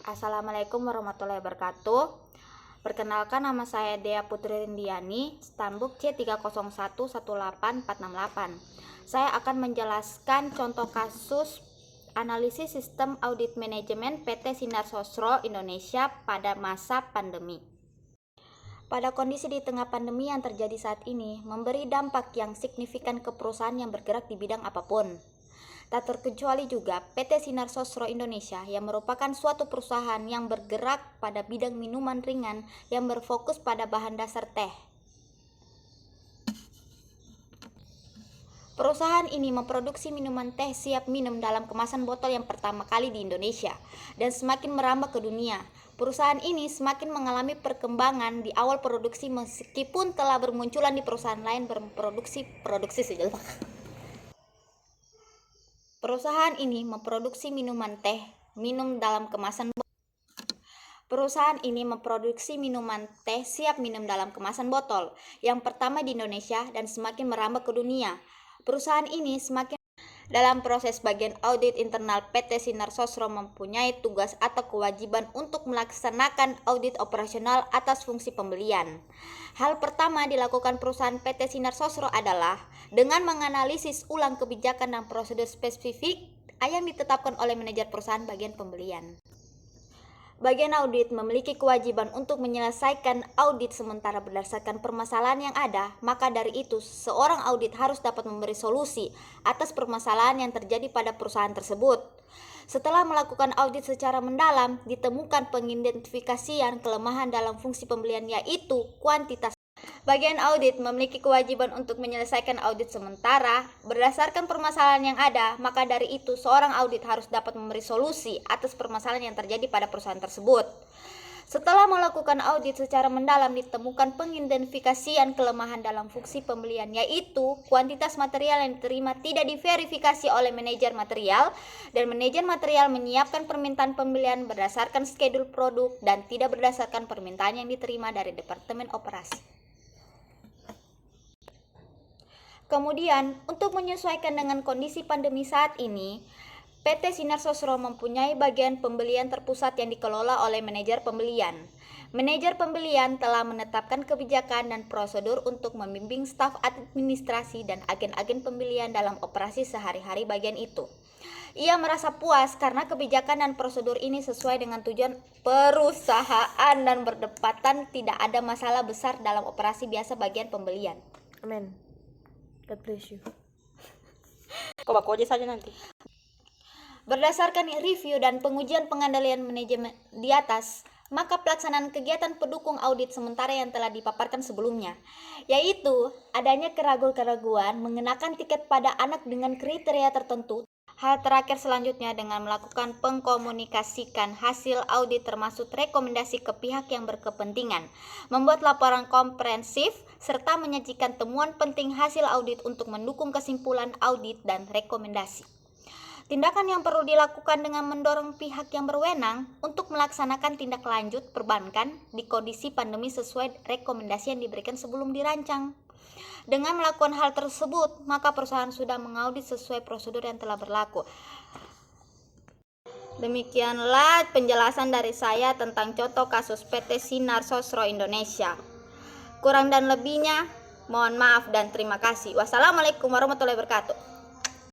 Assalamualaikum warahmatullahi wabarakatuh. Perkenalkan, nama saya Dea Putri Rindiani, Stanbook C3011848. Saya akan menjelaskan contoh kasus analisis sistem audit manajemen PT Sinar Sosro Indonesia pada masa pandemi. Pada kondisi di tengah pandemi yang terjadi saat ini, memberi dampak yang signifikan ke perusahaan yang bergerak di bidang apapun. Tak terkecuali juga PT Sinar Sosro Indonesia yang merupakan suatu perusahaan yang bergerak pada bidang minuman ringan yang berfokus pada bahan dasar teh. Perusahaan ini memproduksi minuman teh siap minum dalam kemasan botol yang pertama kali di Indonesia dan semakin merambah ke dunia. Perusahaan ini semakin mengalami perkembangan di awal produksi meskipun telah bermunculan di perusahaan lain berproduksi sejelas. Perusahaan ini memproduksi minuman teh minum dalam kemasan Perusahaan ini memproduksi minuman teh siap minum dalam kemasan botol yang pertama di Indonesia dan semakin merambah ke dunia. Perusahaan ini semakin dalam proses bagian audit internal PT Sinar Sosro mempunyai tugas atau kewajiban untuk melaksanakan audit operasional atas fungsi pembelian. Hal pertama dilakukan perusahaan PT Sinar Sosro adalah dengan menganalisis ulang kebijakan dan prosedur spesifik yang ditetapkan oleh manajer perusahaan bagian pembelian. Bagian audit memiliki kewajiban untuk menyelesaikan audit sementara berdasarkan permasalahan yang ada, maka dari itu seorang audit harus dapat memberi solusi atas permasalahan yang terjadi pada perusahaan tersebut. Setelah melakukan audit secara mendalam, ditemukan pengidentifikasian kelemahan dalam fungsi pembelian, yaitu kuantitas. Bagian audit memiliki kewajiban untuk menyelesaikan audit sementara berdasarkan permasalahan yang ada, maka dari itu seorang audit harus dapat memberi solusi atas permasalahan yang terjadi pada perusahaan tersebut. Setelah melakukan audit secara mendalam, ditemukan pengidentifikasian kelemahan dalam fungsi pembelian, yaitu kuantitas material yang diterima tidak diverifikasi oleh manajer material dan manajer material menyiapkan permintaan pembelian berdasarkan skedul produk dan tidak berdasarkan permintaan yang diterima dari Departemen Operasi. Kemudian, untuk menyesuaikan dengan kondisi pandemi saat ini, PT Sinar Sosro mempunyai bagian pembelian terpusat yang dikelola oleh manajer pembelian. Manajer pembelian telah menetapkan kebijakan dan prosedur untuk membimbing staf administrasi dan agen-agen pembelian dalam operasi sehari-hari bagian itu. Ia merasa puas karena kebijakan dan prosedur ini sesuai dengan tujuan perusahaan dan berdepatan, tidak ada masalah besar dalam operasi biasa bagian pembelian. Amin. God bless you. Kau baku aja saja nanti. Berdasarkan review dan pengujian pengendalian manajemen di atas, maka pelaksanaan kegiatan pendukung audit sementara yang telah dipaparkan sebelumnya, yaitu adanya keraguan-keraguan mengenakan tiket pada anak dengan kriteria tertentu. Hal terakhir selanjutnya dengan melakukan pengkomunikasikan hasil audit termasuk rekomendasi ke pihak yang berkepentingan, membuat laporan komprehensif, serta menyajikan temuan penting hasil audit untuk mendukung kesimpulan audit dan rekomendasi. Tindakan yang perlu dilakukan dengan mendorong pihak yang berwenang untuk melaksanakan tindak lanjut perbankan di kondisi pandemi sesuai rekomendasi yang diberikan sebelum dirancang. Dengan melakukan hal tersebut, maka perusahaan sudah mengaudit sesuai prosedur yang telah berlaku. Demikianlah penjelasan dari saya tentang contoh kasus PT Sinar Sosro Indonesia. Kurang dan lebihnya, mohon maaf dan terima kasih. Wassalamualaikum warahmatullahi wabarakatuh.